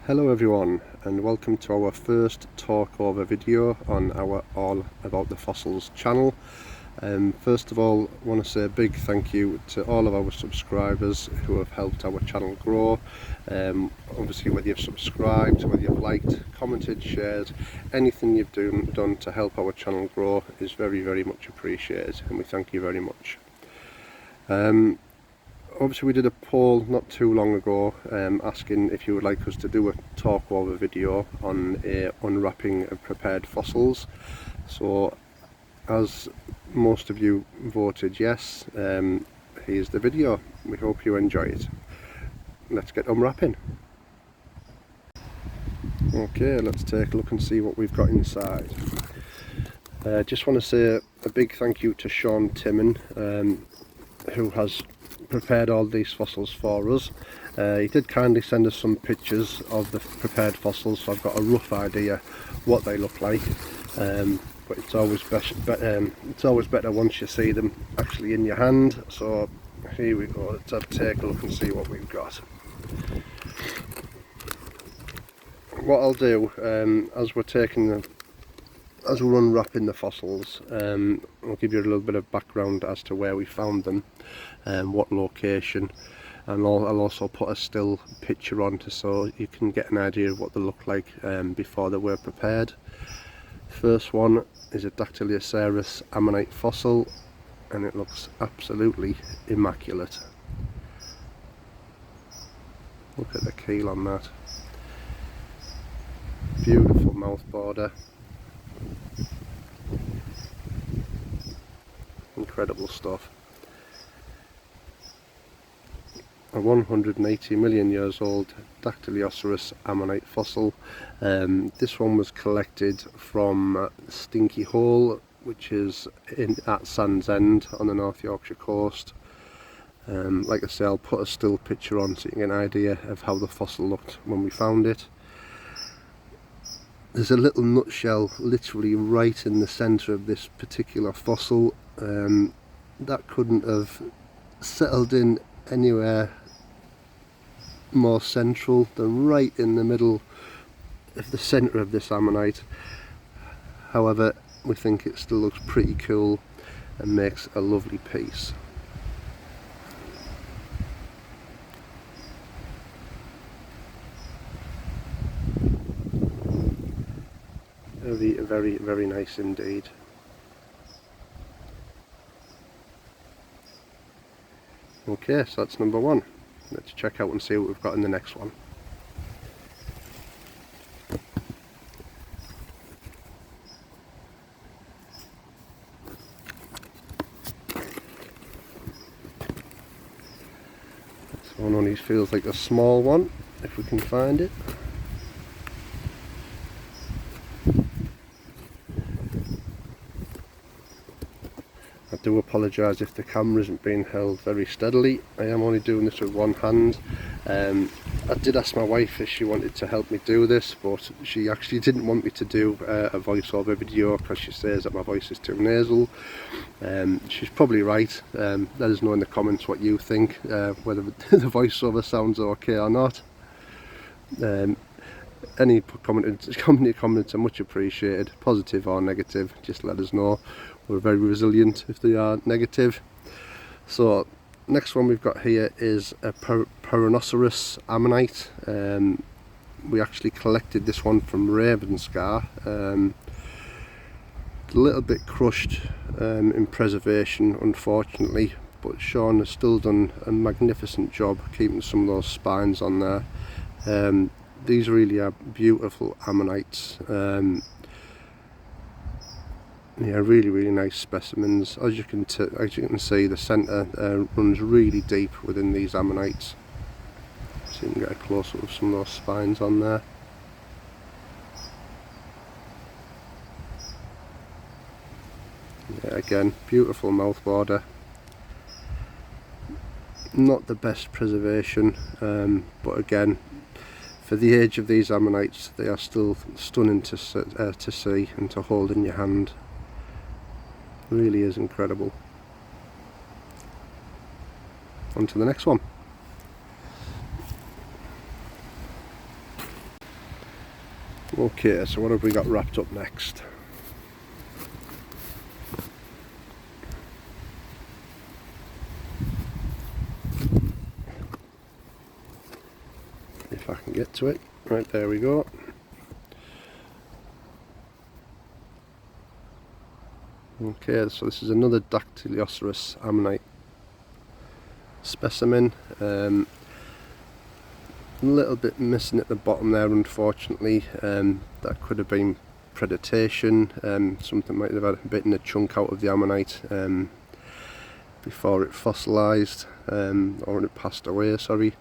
Hello everyone, and welcome to our first talk over video on our All About the Fossils channel. First of all, I want to say a big thank you to all of our subscribers who have helped our channel grow. Obviously, whether you've subscribed, whether you've liked, commented, shared, anything you've done to help our channel grow is very much appreciated, and we thank you very much. Obviously we did a poll not too long ago asking if you would like us to do a talk over video on unwrapping prepared fossils. So as most of you voted yes, here's the video. We hope you enjoy it. Let's get unwrapping. Okay, let's take a look and see what we've got inside. Just want to say a big thank you to Shaun Tymon, who has prepared all these fossils for us. He did kindly send us some pictures of the prepared fossils, so I've got a rough idea what they look like, but it's always better once you see them actually in your hand. So here we go, let's take a look and see what we've got. What I'll do, as we're unwrapping the fossils, I'll give you a little bit of background as to where we found them, what location, and I'll also put a still picture on so you can get an idea of what they look like before they were prepared. First one is a Dactyloceras ammonite fossil, and it looks absolutely immaculate. Look at the keel on that. Beautiful mouth border. Incredible stuff. A 180 million years old Dactyloceras ammonite fossil. This one was collected from Stinky Hole, which is at Sand's End on the North Yorkshire Coast. Like I say, I'll put a still picture on so you can get an idea of how the fossil looked when we found it. There's a little nutshell literally right in the centre of this particular fossil. That couldn't have settled in anywhere more central than right in the middle of the centre of this ammonite. However, we think it still looks pretty cool and makes a lovely piece. Very nice indeed. Okay, so that's number one. Let's check out and see what we've got in the next one. This one only feels like a small one, if we can find it. I do apologise if the camera isn't being held very steadily. I am only doing this with one hand. I did ask my wife if she wanted to help me do this, but she actually didn't want me to do a voiceover video because she says that my voice is too nasal. She's probably right. Let us know in the comments what you think, whether the voiceover sounds okay or not. Any comments are much appreciated, positive or negative. Just let us know. We're very resilient if they are negative. So next one we've got here is a Rhinoceros ammonite. We actually collected this one from Ravenscar. A little bit crushed in preservation, unfortunately, but Shaun has still done a magnificent job keeping some of those spines on there. These really are beautiful ammonites. Yeah, really nice specimens. As you can see, the centre runs really deep within these ammonites, so you can get a close up of some of those spines on there. Yeah, again, beautiful mouth border. Not the best preservation, but again, for the age of these ammonites, they are still stunning to see and to hold in your hand. Really is incredible. On to the next one. Okay, so what have we got wrapped up next? If I can get to it. Right, there we go. Okay, so this is another Dactylioceras ammonite specimen. A little bit missing at the bottom there, unfortunately. That could have been predation. Something might have had a bit in a chunk out of the ammonite before it fossilised, or it passed away, sorry.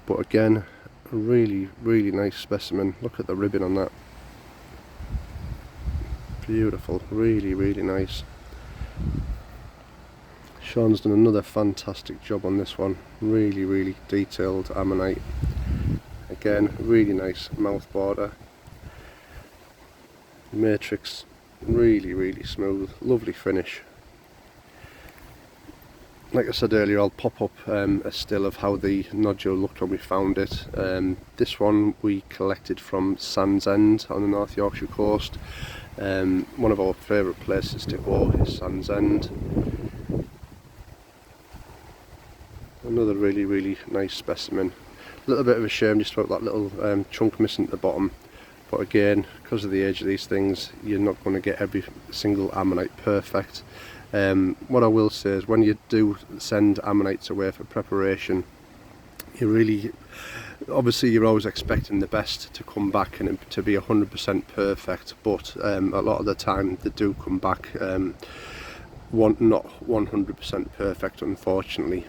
But again, a really nice specimen. Look at the ribbon on that. Beautiful, really nice. Shaun's done another fantastic job on this one. Really detailed ammonite. Again, really nice mouth border. Matrix, really smooth, lovely finish. Like I said earlier, I'll pop up a still of how the nodule looked when we found it. This one we collected from Sand's End on the North Yorkshire Coast. One of our favourite places to go is Sand's End. Another really nice specimen. A little bit of a shame just about that little chunk missing at the bottom. But again, because of the age of these things, you're not going to get every single ammonite perfect. What I will say is, when you do send ammonites away for preparation, obviously you're always expecting the best to come back and to be 100% perfect, but a lot of the time they do come back not 100% perfect, unfortunately,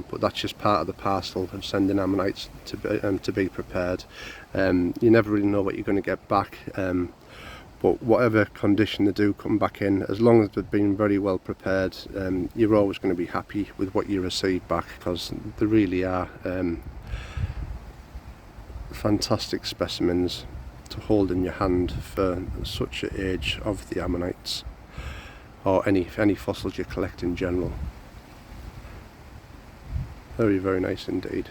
but that's just part of the parcel of sending ammonites to be prepared. You never really know what you're going to get back, but whatever condition they do come back in, as long as they've been very well prepared, you're always going to be happy with what you receive back, because they really are fantastic specimens to hold in your hand for such an age of the ammonites, or any fossils you collect in general. Very nice indeed.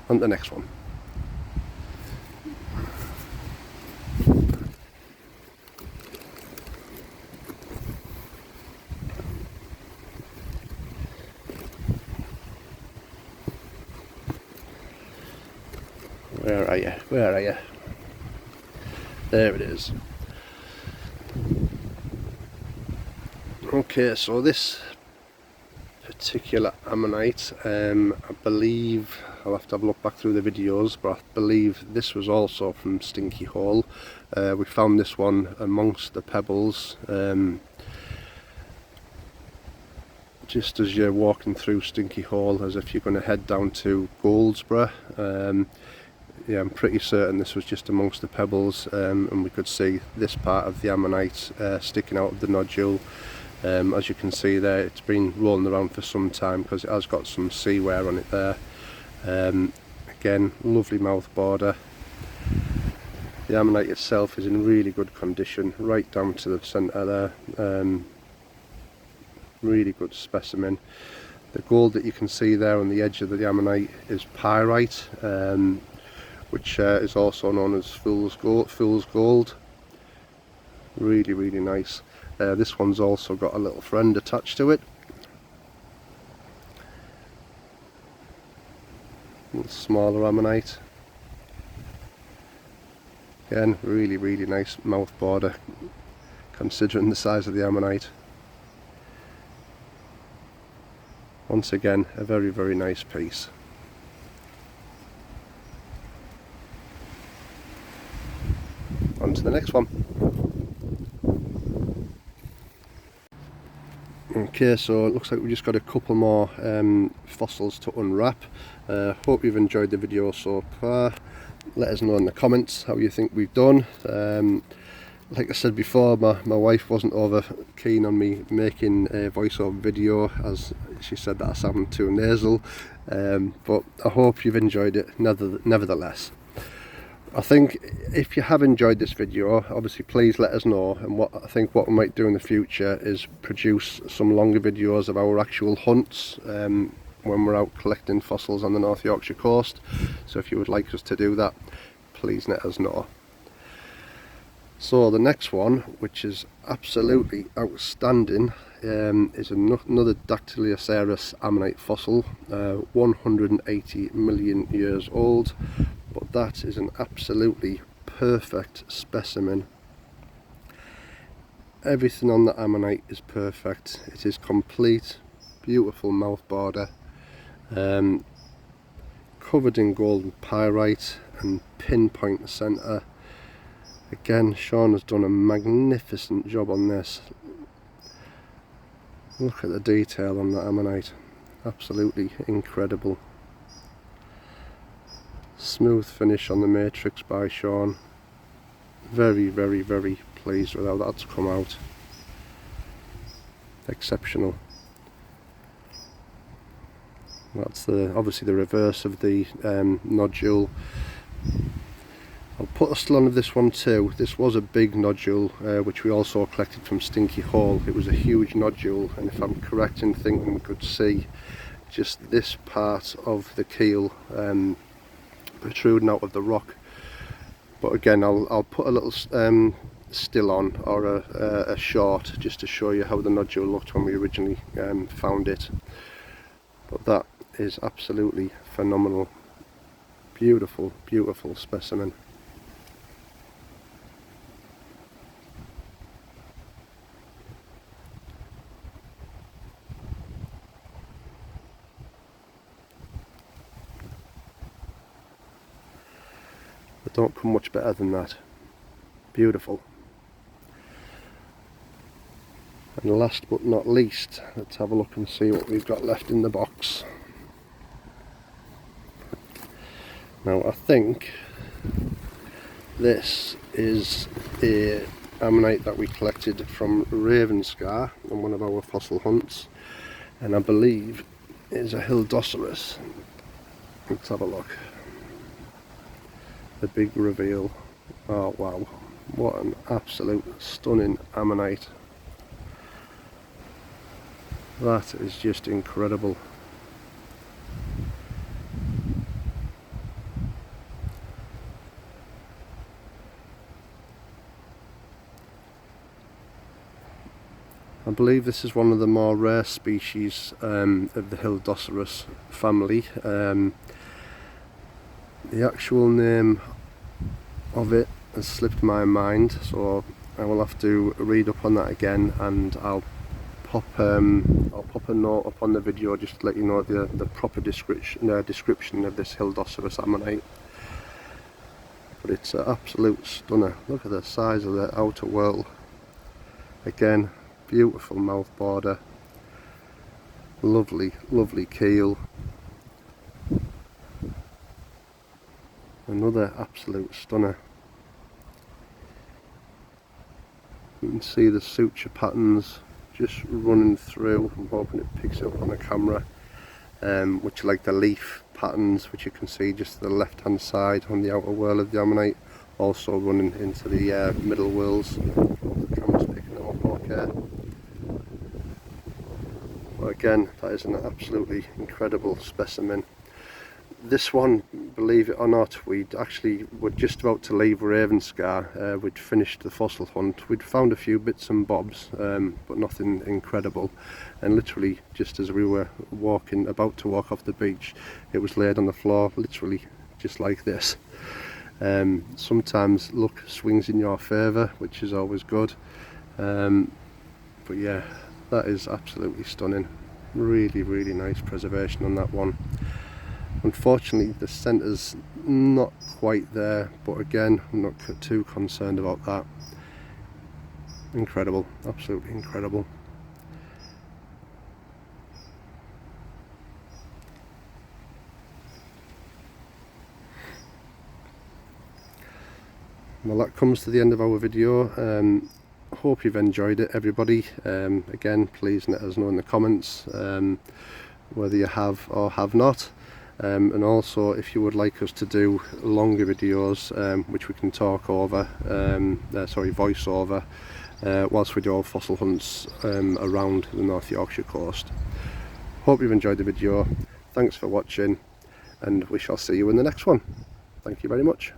On to the next one. Where are you? Where are you? There it is. Okay, so this particular ammonite, I believe, I'll have to have a look back through the videos, but I believe this was also from Stinky Hole. We found this one amongst the pebbles, just as you're walking through Stinky Hole, as if you're going to head down to Goldsborough. Yeah, I'm pretty certain this was just amongst the pebbles, and we could see this part of the ammonite sticking out of the nodule. As you can see there, it's been rolling around for some time because it has got some sea wear on it there. Again, lovely mouth border. The ammonite itself is in really good condition, right down to the centre there. Really good specimen. The gold that you can see there on the edge of the ammonite is pyrite, which is also known as fool's gold. Really nice. This one's also got a little friend attached to it. A little smaller ammonite. Again, really nice mouth border, considering the size of the ammonite. Once again, a very nice piece. On to the next one. Okay, so it looks like we just got a couple more fossils to unwrap. Hope you've enjoyed the video so far. Let us know in the comments how you think we've done. Like I said before, my wife wasn't over keen on me making a voiceover video, as she said that I sound too nasal, but I hope you've enjoyed it nevertheless. I think if you have enjoyed this video, obviously please let us know, and what we might do in the future is produce some longer videos of our actual hunts when we're out collecting fossils on the North Yorkshire coast. So if you would like us to do that, please let us know. So the next one, which is absolutely outstanding, is another Dactyloceras ammonite fossil, 180 million years old, but that is an absolutely perfect specimen. Everything on the ammonite is perfect. It is complete, beautiful mouth border, covered in golden pyrite and pinpoint centre. Again, Shaun has done a magnificent job on this. Look at the detail on the ammonite, absolutely incredible. Smooth finish on the matrix by Shaun. Very, very, very pleased with how that's come out. Exceptional. That's obviously the reverse of the nodule. I'll put a still on of this one too. This was a big nodule, which we also collected from Stinky Hall. It was a huge nodule, and if I'm correct in thinking, we could see just this part of the keel protruding out of the rock. But again, I'll put a little still on, or a short, just to show you how the nodule looked when we originally found it. But that is absolutely phenomenal. Beautiful, beautiful specimen. But don't come much better than that. Beautiful. And last but not least, let's have a look and see what we've got left in the box. Now I think this is a ammonite that we collected from Ravenscar on one of our fossil hunts, and I believe it is a Hildoceras. Let's have a look. The big reveal. Oh wow, what an absolute stunning ammonite. That is just incredible. I believe this is one of the more rare species of the Hildoceras family. The actual name of it has slipped my mind, so I will have to read up on that again, and I'll pop a note up on the video just to let you know the proper description of this Hildoceras ammonite. But it's an absolute stunner. Look at the size of the outer whorl. Again, beautiful mouth border, lovely, lovely keel. Another absolute stunner. You can see the suture patterns just running through. I'm hoping it picks it up on the camera, which are like the leaf patterns, which you can see just to the left hand side on the outer whorl of the ammonite, also running into the middle whorls. Hope the camera's picking them up okay. But again, that is an absolutely incredible specimen. This one, believe it or not, were just about to leave Ravenscar. We'd finished the fossil hunt. We'd found a few bits and bobs, but nothing incredible. And literally, just as we were about to walk off the beach, it was laid on the floor, literally just like this. Sometimes luck swings in your favour, which is always good. But yeah, that is absolutely stunning. Really, really nice preservation on that one. Unfortunately, the centre's not quite there, but again, I'm not too concerned about that. Incredible, absolutely incredible. Well, that comes to the end of our video. Hope you've enjoyed it, everybody. Again, please let us know in the comments whether you have or have not. And also, if you would like us to do longer videos, which we can talk over, voice over, whilst we do our fossil hunts around the North Yorkshire coast. Hope you've enjoyed the video. Thanks for watching, and we shall see you in the next one. Thank you very much.